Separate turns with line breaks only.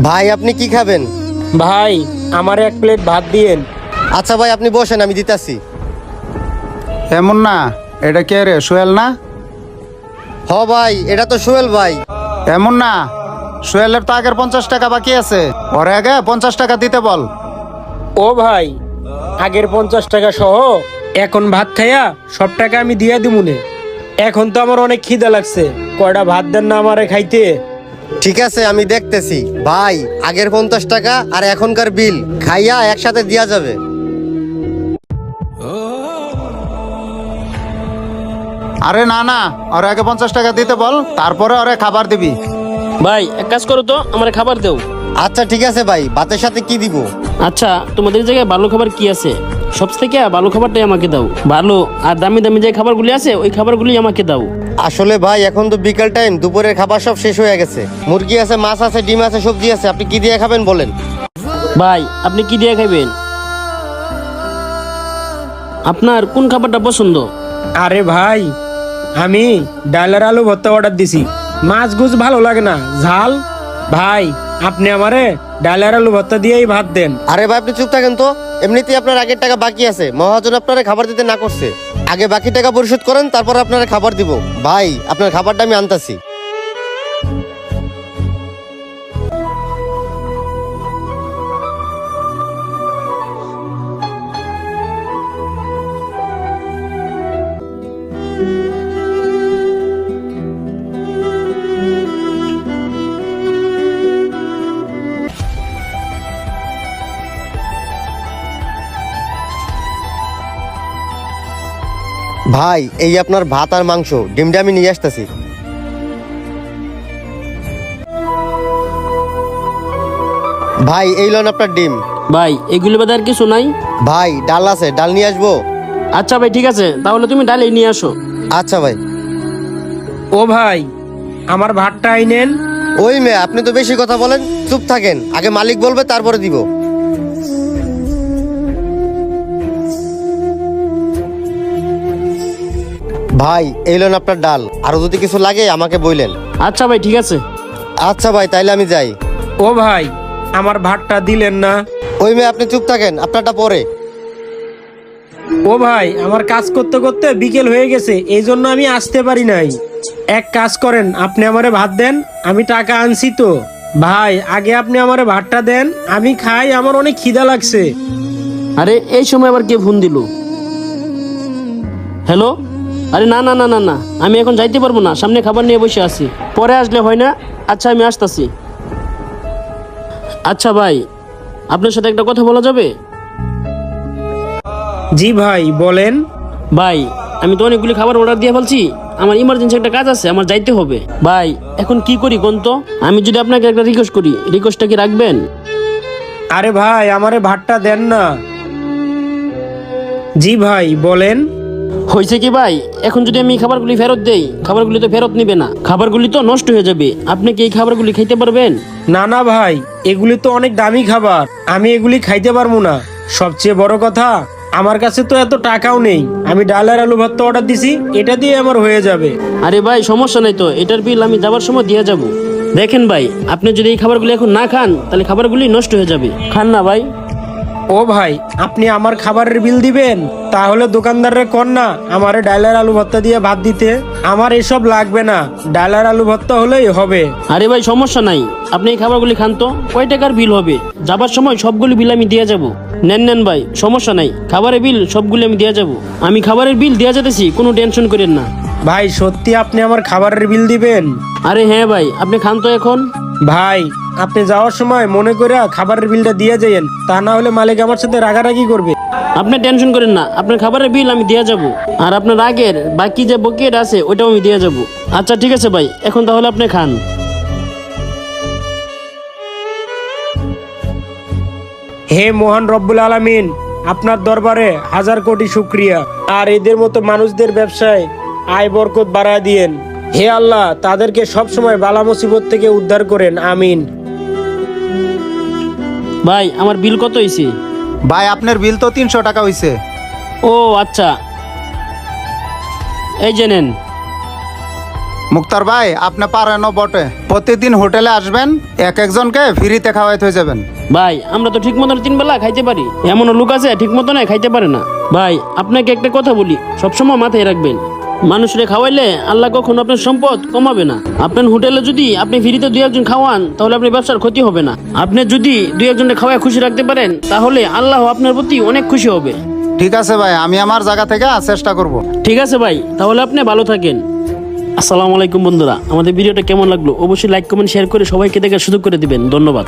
ভাই আপনি কি খাবেন?
ভাই আমার এক প্লেট ভাত দিয়েন।
আচ্ছা ভাই আপনি বসেন, আমি দিতাছি।
এমন না, এটা কে রে, সোহেল না?
হ ভাই, এটা তো সোহেল ভাই।
এমন না, সোহেলের তো আগের 50 টাকা বাকি আছে, ওর আগে 50 টাকা দিতে বল।
ও ভাই, আগের 50 টাকা সহ এখন ভাত খাইয়া সব টাকা আমি দিয়া দিমুনে। এখন তো আমার অনেক খিদা লাগছে, কয়টা ভাত দেন না আমারে খাইতে।
ঠিক আছে আমি দেখতেছি। ভাই আগের 50 টাকা আর এখনকার বিল খাইয়া একসাথে দেয়া যাবে।
আরে না না, ওর আগে 50 টাকা দিতে বল, তারপরে ওরে খাবার দিবি।
ভাই এক কাজ করো তো, আমার খাবার দেও।
আচ্ছা ঠিক আছে ভাই, ভাতের সাথে কি দিব?
আচ্ছা, তোমাদের জায়গায় ভালো খাবার কি আছে? সব থেকে ভালো খাবারটাই আমাকে দাও। ভালো আর দামি দামি যে খাবারগুলি আছে ওই খাবারগুলি আমাকে দাও।
আসলে ভাই এখন তো বিকাল টাইম, দুপুরের খাবার সব শেষ হয়ে গেছে। মুরগি আছে, মাছ আছে, ডিম আছে, সবজি আছে। আপনি কি দিয়ে খাবেন বলেন?
ভাই আপনি কি দিয়ে খাইবেন? আপনার কোন খাবারটা পছন্দ?
আরে ভাই, আমি ডালের আলু ভর্তা অর্ডার দিছি। মাছ গুছ ভালো লাগে না, ঝাল। ভাই আপনি আমারে ডালের আলু ভর্তা দিয়েই ভাত দেন।
আরে ভাই আপনি চুপ থাকেন তো। এমনিতেই আপনার আগের টাকা বাকি আছে, মহাজন আপনারা খাবার দিতে না করছে। আগে বাকি টাকা পরিশোধ করেন, তারপর আপনারা খাবার দিব। ভাই আপনার খাবারটা আমি আনতাছি। ভাই এই আপনার ভাত আর মাংস, ডিমটা আমি নিয়ে আসতেছি। ভাই এই লোন আপনার ডিম।
ভাই এগুলি বাদে আর কিছু নাই?
ভাই ডাল আছে, ডাল নিয়ে আসবো?
আচ্ছা ভাই ঠিক আছে, তাহলে তুমি ডালে নিয়ে আসো।
আচ্ছা ভাই।
ও ভাই, আমার ভাতটা আইনেন।
ওই মেয়ে, আপনি তো বেশি কথা বলেন, চুপ থাকেন। আগে মালিক বলবে তারপরে দিব। ভাই এই লোন আপনার ডাল, আরো যদি কিছু লাগে আমাকে বললেন।
আচ্ছা ভাই ঠিক আছে।
আচ্ছা ভাই তাইলে আমি যাই।
ও ভাই, আমার ভাতটা দিলেন না।
ওই মেয়ে আপনি চুপ থাকেন, আপনারটা পরে।
ও ভাই, আমার কাজ করতে করতে বিকেল হয়ে গেছে, এই জন্য আমি আসতে পারি নাই। এক কাজ করেন, আপনি আমারে ভাত দেন, আমি টাকা আনছি তো। ভাই আগে আপনি আমারে ভাতটা দেন, আমি খাই, আমার অনেক খিদা লাগছে।
আরে এই সময় আবার কে ফোন দিল? হ্যালো। আরে না না না না না, আমি এখন যাইতে পারবো না, সামনে খাবার নিয়ে বসে আছি, পরে আসলে হয় না? আচ্ছা আমি আসতেছি। আচ্ছা ভাই, আপনার সাথে একটা কথা বলা যাবে?
জি ভাই বলেন।
ভাই আমি তো অনেকগুলি খাবার অর্ডার দিয়ে ফেলছি, আমার ইমার্জেন্সি একটা কাজ আছে, আমার যাইতে হবে। ভাই এখন কি করি কোন তো? আমি যদি আপনাকে একটা রিকোয়েস্ট করি, রিকোয়েস্টটা কি রাখবেন?
আরে ভাই আমারে ভাতটা দেন না। জি ভাই বলেন।
হয়েছে কি ভাই, এখন যদি আমি এই খাবারগুলি ফেরত দেই, খাবারগুলি তো ফেরত নিবে না, খাবারগুলি তো নষ্ট হয়ে যাবে। আপনি কি এই খাবারগুলি খাইতে পারবেন?
না না ভাই, এগুলি তো অনেক দামি খাবার, আমি এগুলি খাইতে পারবো না। সবচেয়ে বড় কথা, আমার কাছে তো এত টাকাও নেই। আমি ডাল আর আলু ভর্তা অর্ডার দিছি, এটা দিয়ে আমার হয়ে যাবে।
আরে ভাই সমস্যা নাই তো, এটার বিল আমি যাবার সময় দিয়ে যাব। দেখেন ভাই, আপনি যদি এই খাবারগুলি এখন না খান তাহলে খাবারগুলি নষ্ট হয়ে যাবে। খান না ভাই।
ও ভাই, আপনি আমার খাবারের বিল দিবেন? তাহলে দোকানদাররে কর না আমারে ডাল আর আলু ভর্তা দিয়ে ভাত দিতে। আমার এসব লাগবে না, ডাল আর আলু ভর্তা হলেই হবে।
আরে ভাই সমস্যা নাই, আপনি এই খাবারগুলি খান তো। কয় টাকার বিল হবে? যাবার সময় সবগুলি বিল আমি দিয়ে যাব। নেন নেন ভাই, সমস্যা নাই, খাবারের বিল সবগুলি আমি দিয়ে যাব। আমি খাবারের বিল দিয়ে যেতেছি, কোনো টেনশন করেন না।
ভাই সত্যি আপনি আমার খাবারের বিল দিবেন?
আরে হ্যাঁ ভাই, আপনি খান তো এখন।
ভাই আপনি যাওয়ার সময় মনে করে খাবারের বিলটা দিয়ে যাইয়েন, তা না হলে মালিক আমার সাথে রাগারাগি করবে।
আপনি টেনশন করেন না, আপনার খাবারের বিল আমি দিয়ে যাব। আর আপনার আগের বাকি যে বকেট আছে ওইটাও আমি দিয়ে যাব। আচ্ছা ঠিক আছে ভাই, এখন তাহলে আপনি খান।
হে মহান রব্বুল আলামিন, আপনার দরবারে হাজার কোটি শুকরিয়া। আর এদের মতো মানুষদের ব্যবসায় আয় বরকত বাড়ায় দিয়েন। হে আল্লাহ, তাদেরকে সব সময় বালা মুসিবত থেকে উদ্ধার করেন, আমিন।
ভাই আমার বিল কত হয়েছে?
ভাই আপনার বিল তো 300 টাকা হইছে।
ও আচ্ছা, এই যে নেন।
মুক্তার ভাই আপনি পারেনও বটে, প্রতিদিন হোটেলে আসবেন, এক একজনকে ফ্রিতে খাওয়াইতে হয়ে যাবেন।
ভাই আমরা তো ঠিক মতন 3 বেলা খাইতে পারি, এমনও লোক আছে ঠিক মতো না খাইতে পারে না। ভাই আপনাকে একটা কথা বলি, সবসময় মাথায় রাখবেন, মানুষরে খাওয়াইলে আল্লাহ কখনো আপনার সম্পদ কমাবে না। আপনার হোটেলে যদি আপনি ফ্রিতে 2-1 খাওয়ান তাহলে আপনার ব্যবসার ক্ষতি হবে না। আপনি যদি 2-1 জনকে খাওয়ায় খুশি রাখতে পারেন তাহলে আল্লাহ আপনার প্রতি অনেক খুশি হবে।
ঠিক আছে ভাই, আমি আমার জায়গা থেকে চেষ্টা করব।
ঠিক আছে ভাই, তাহলে আপনি ভালো থাকেন। আসসালামু আলাইকুম বন্ধুরা, আমাদের ভিডিওটা কেমন লাগলো অবশ্যই লাইক কমেন্ট শেয়ার করে সবাইকে দেখার সুযোগ করে দিবেন। ধন্যবাদ।